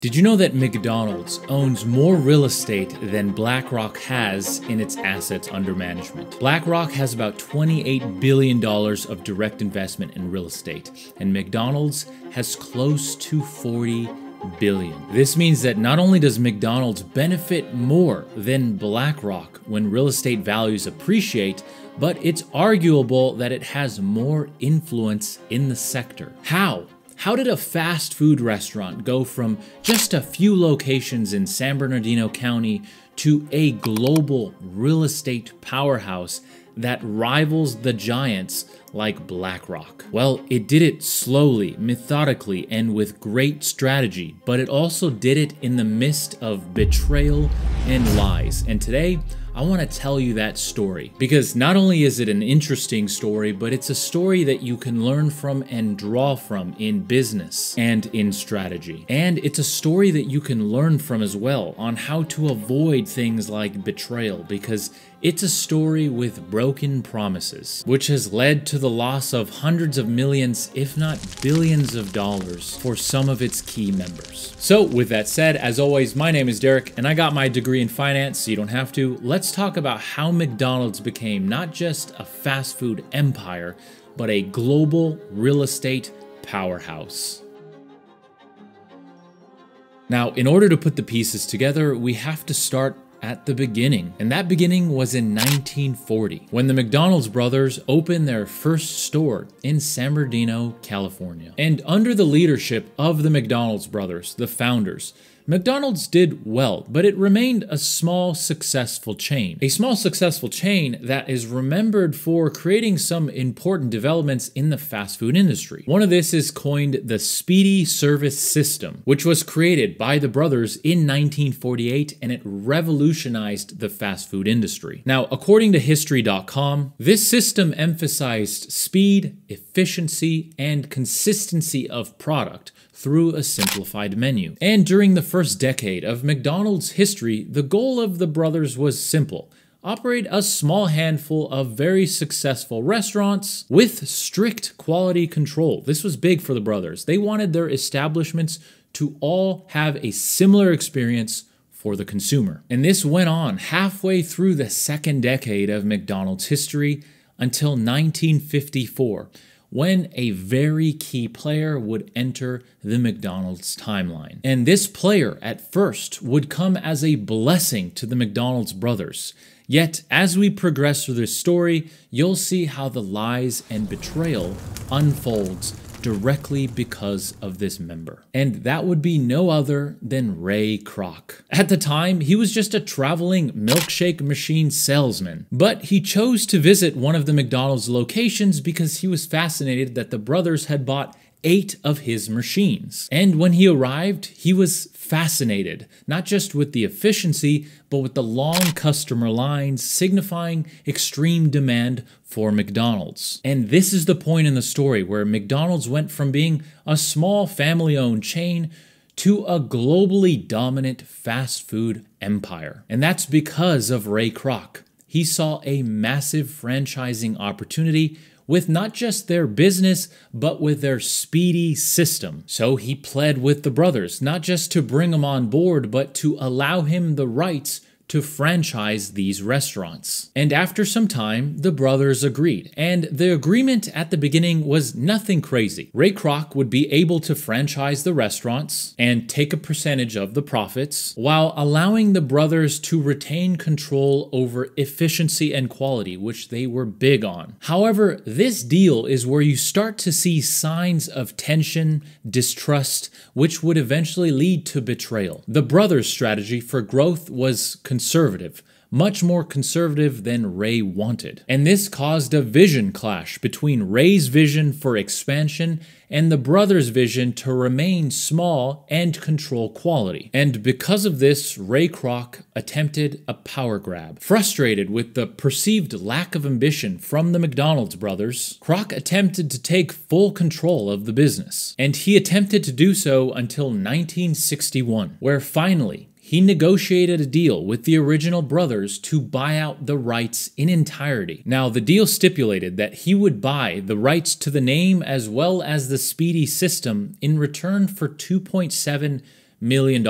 Did you know that McDonald's owns more real estate than BlackRock has in its assets under management? BlackRock has about $28 billion of direct investment in real estate, and McDonald's has close to $40 billion. This means that not only does McDonald's benefit more than BlackRock when real estate values appreciate, but it's arguable that it has more influence in the sector. How? How did a fast food restaurant go from just a few locations in San Bernardino County to a global real estate powerhouse that rivals the giants like BlackRock? Well, it did it slowly, methodically, and with great strategy, but it also did it in the midst of betrayal and lies. And today, I want to tell you that story because not only is it an interesting story, but it's a story that you can learn from and draw from in business and in strategy. And it's a story that you can learn from as well on how to avoid things like betrayal, because it's a story with broken promises, which has led to the loss of hundreds of millions, if not billions of dollars for some of its key members. So with that said, as always, my name is Derek and I got my degree in finance, so you don't have to. Let's talk about how McDonald's became not just a fast food empire, but a global real estate powerhouse. Now, in order to put the pieces together, we have to start at the beginning. And that beginning was in 1940, when the McDonald's brothers opened their first store in San Bernardino, California. And under the leadership of the McDonald's brothers, the founders, McDonald's did well, but it remained a small, successful chain. A small, successful chain that is remembered for creating some important developments in the fast food industry. One of this is coined the Speedy Service System, which was created by the brothers in 1948, and it revolutionized the fast food industry. Now, according to History.com, this system emphasized speed, efficiency, and consistency of product through a simplified menu. And during the first decade of McDonald's history, the goal of the brothers was simple: operate a small handful of very successful restaurants with strict quality control. This was big for the brothers. They wanted their establishments to all have a similar experience for the consumer. And this went on halfway through the second decade of McDonald's history until 1954. When a very key player would enter the McDonald's timeline. And this player at first would come as a blessing to the McDonald's brothers. Yet, as we progress through this story, you'll see how the lies and betrayal unfolds directly because of this member. And that would be no other than Ray Kroc. At the time, he was just a traveling milkshake machine salesman, but he chose to visit one of the McDonald's locations because he was fascinated that the brothers had bought 8 of his machines. And when he arrived, he was fascinated, not just with the efficiency, but with the long customer lines signifying extreme demand for McDonald's. And this is the point in the story where McDonald's went from being a small family-owned chain to a globally dominant fast food empire. And that's because of Ray Kroc. He saw a massive franchising opportunity with not just their business, but with their speedy system. So he pled with the brothers, not just to bring them on board, but to allow him the rights to franchise these restaurants. And after some time, the brothers agreed. And the agreement at the beginning was nothing crazy. Ray Kroc would be able to franchise the restaurants and take a percentage of the profits, while allowing the brothers to retain control over efficiency and quality, which they were big on. However, this deal is where you start to see signs of tension, distrust, which would eventually lead to betrayal. The brothers' strategy for growth was conservative, much more conservative than Ray wanted. And this caused a vision clash between Ray's vision for expansion and the brothers' vision to remain small and control quality. And because of this, Ray Kroc attempted a power grab. Frustrated with the perceived lack of ambition from the McDonald's brothers, Kroc attempted to take full control of the business. And he attempted to do so until 1961, where finally, he negotiated a deal with the original brothers to buy out the rights in entirety. Now, the deal stipulated that he would buy the rights to the name as well as the Speedy system in return for $2.7 million.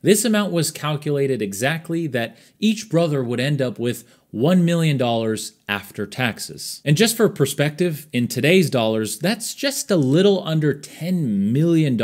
This amount was calculated exactly that each brother would end up with $1 million after taxes. And just for perspective, in today's dollars, that's just a little under $10 million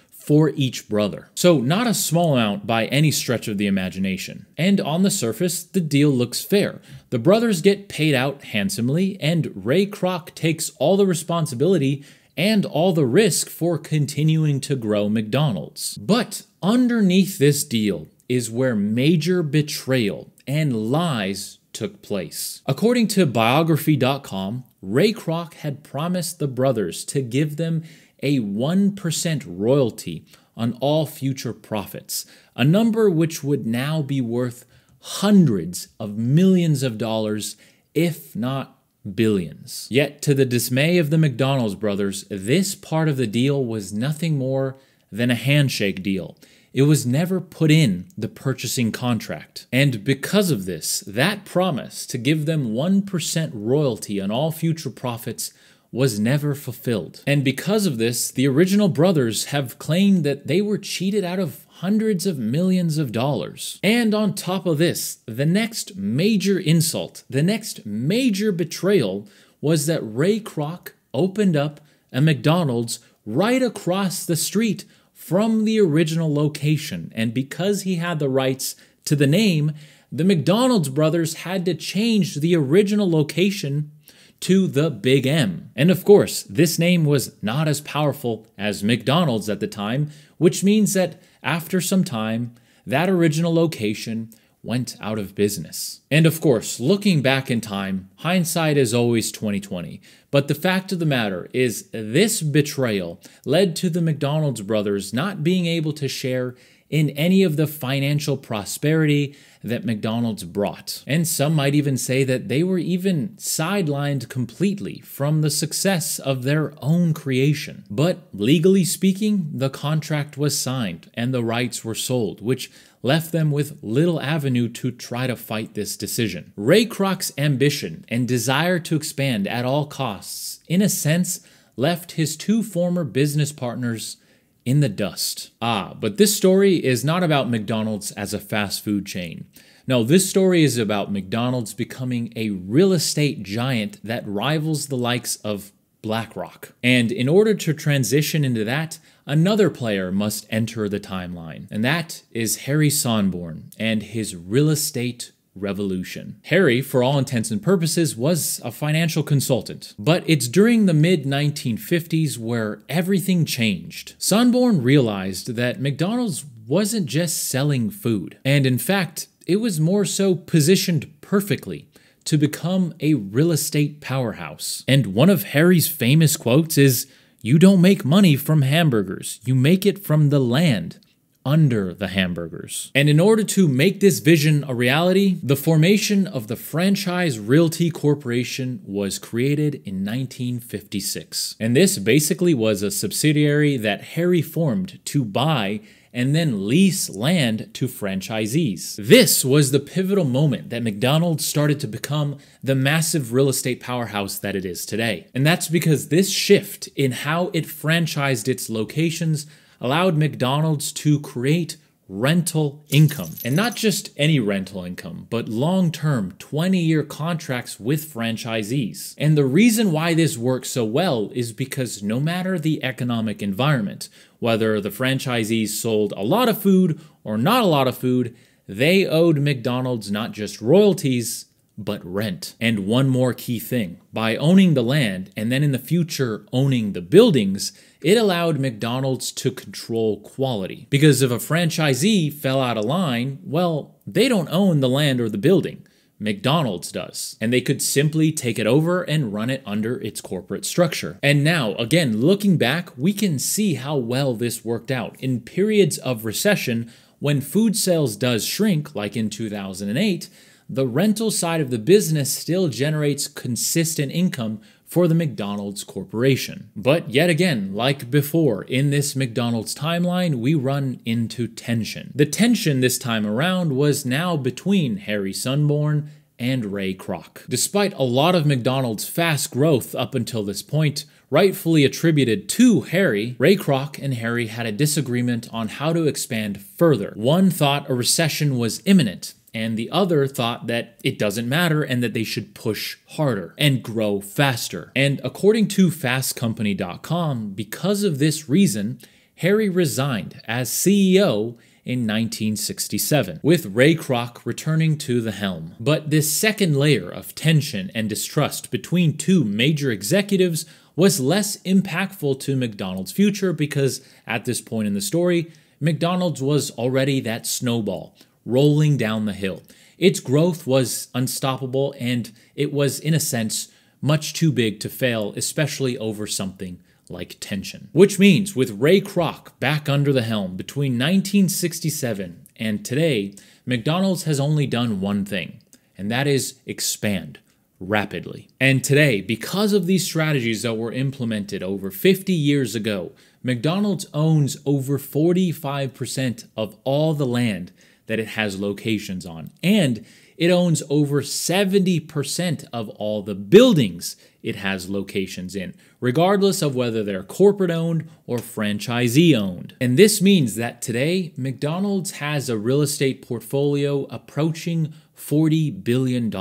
for each brother. So not a small amount by any stretch of the imagination. And on the surface, the deal looks fair. The brothers get paid out handsomely, and Ray Kroc takes all the responsibility and all the risk for continuing to grow McDonald's. But underneath this deal is where major betrayal and lies took place. According to biography.com, Ray Kroc had promised the brothers to give them a 1% royalty on all future profits, a number which would now be worth hundreds of millions of dollars, if not billions. Yet, to the dismay of the McDonald's brothers, this part of the deal was nothing more than a handshake deal. It was never put in the purchasing contract. And because of this, that promise to give them 1% royalty on all future profits was never fulfilled. And because of this, the original brothers have claimed that they were cheated out of hundreds of millions of dollars. And on top of this, the next major insult, the next major betrayal was that Ray Kroc opened up a McDonald's right across the street from the original location. And because he had the rights to the name, the McDonald's brothers had to change the original location to the Big M. And of course, this name was not as powerful as McDonald's at the time, which means that after some time, that original location went out of business. And of course, looking back in time, hindsight is always 20/20. But the fact of the matter is this betrayal led to the McDonald's brothers not being able to share in any of the financial prosperity that McDonald's brought. And some might even say that they were even sidelined completely from the success of their own creation. But legally speaking, the contract was signed and the rights were sold, which left them with little avenue to try to fight this decision. Ray Kroc's ambition and desire to expand at all costs, in a sense, left his two former business partners in the dust. But this story is not about McDonald's as a fast food chain. No, this story is about McDonald's becoming a real estate giant that rivals the likes of BlackRock. And in order to transition into that, another player must enter the timeline. And that is Harry Sonborn and his real estate revolution. Harry, for all intents and purposes, was a financial consultant, but it's during the mid-1950s where everything changed. Sonborn realized that McDonald's wasn't just selling food, and in fact, it was more so positioned perfectly to become a real estate powerhouse. And one of Harry's famous quotes is, "You don't make money from hamburgers, you make it from the land under the hamburgers." And in order to make this vision a reality, the formation of the Franchise Realty Corporation was created in 1956. And this basically was a subsidiary that Harry formed to buy and then lease land to franchisees. This was the pivotal moment that McDonald's started to become the massive real estate powerhouse that it is today. And that's because this shift in how it franchised its locations allowed McDonald's to create rental income. And not just any rental income, but long-term 20-year contracts with franchisees. And the reason why this works so well is because no matter the economic environment, whether the franchisees sold a lot of food or not a lot of food, they owed McDonald's not just royalties, but rent. And one more key thing, by owning the land and then in the future owning the buildings, it allowed McDonald's to control quality. Because if a franchisee fell out of line, well, they don't own the land or the building. McDonald's does. And they could simply take it over and run it under its corporate structure. And now, again, looking back, we can see how well this worked out. In periods of recession, when food sales does shrink, like in 2008, the rental side of the business still generates consistent income for the McDonald's Corporation. But yet again, like before, in this McDonald's timeline, we run into tension. The tension this time around was now between Harry Sonborn and Ray Kroc. Despite a lot of McDonald's fast growth up until this point, rightfully attributed to Harry, Ray Kroc and Harry had a disagreement on how to expand further. One thought a recession was imminent, and the other thought that it doesn't matter and that they should push harder and grow faster. And according to fastcompany.com, because of this reason, Harry resigned as CEO in 1967, with Ray Kroc returning to the helm. But this second layer of tension and distrust between two major executives was less impactful to McDonald's future because at this point in the story, McDonald's was already that snowball rolling down the hill. Its growth was unstoppable and it was, in a sense, much too big to fail, especially over something like tension. Which means with Ray Kroc back under the helm between 1967 and today, McDonald's has only done one thing, and that is expand rapidly. And today, because of these strategies that were implemented over 50 years ago, McDonald's owns over 45% of all the land that it has locations on, and it owns over 70% of all the buildings it has locations in, regardless of whether they're corporate-owned or franchisee-owned. And this means that today, McDonald's has a real estate portfolio approaching $40 billion.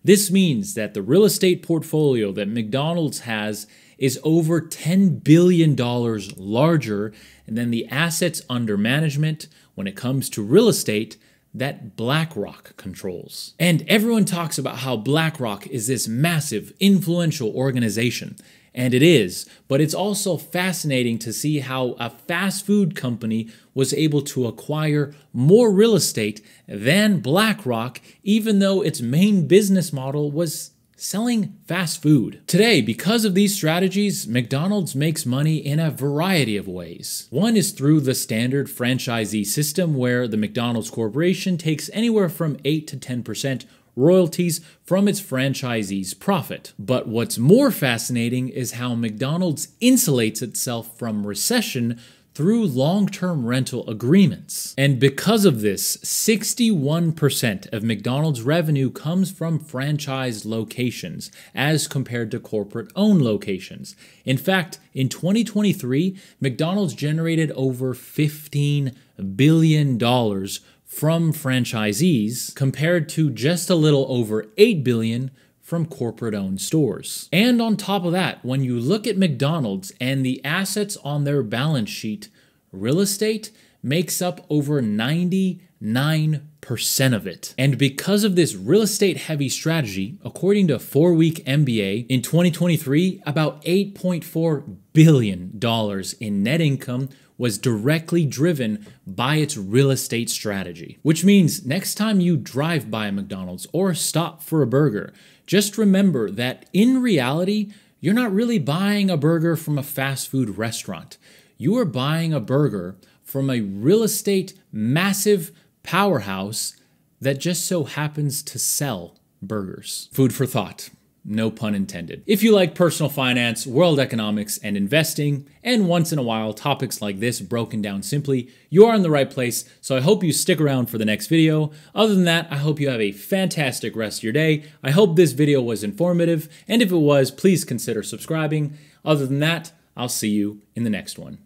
This means that the real estate portfolio that McDonald's has is over $10 billion larger than the assets under management when it comes to real estate that BlackRock controls. And everyone talks about how BlackRock is this massive, influential organization. And it is, but it's also fascinating to see how a fast food company was able to acquire more real estate than BlackRock, even though its main business model was selling fast food. Today, because of these strategies, McDonald's makes money in a variety of ways. One is through the standard franchisee system where the McDonald's Corporation takes anywhere from 8 to 10% royalties from its franchisees' profit. But what's more fascinating is how McDonald's insulates itself from recession through long-term rental agreements. And because of this, 61% of McDonald's revenue comes from franchised locations as compared to corporate-owned locations. In fact, in 2023, McDonald's generated over $15 billion from franchisees compared to just a little over $8 billion from corporate-owned stores. And on top of that, when you look at McDonald's and the assets on their balance sheet, real estate makes up over 99% of it. And because of this real estate-heavy strategy, according to 4-Week MBA, in 2023, about $8.4 billion in net income was directly driven by its real estate strategy. Which means next time you drive by a McDonald's or stop for a burger, just remember that in reality, you're not really buying a burger from a fast food restaurant. You are buying a burger from a real estate massive powerhouse that just so happens to sell burgers. Food for thought. No pun intended. If you like personal finance, world economics, and investing, and once in a while topics like this broken down simply, you are in the right place, so I hope you stick around for the next video. Other than that, I hope you have a fantastic rest of your day. I hope this video was informative, and if it was, please consider subscribing. Other than that, I'll see you in the next one.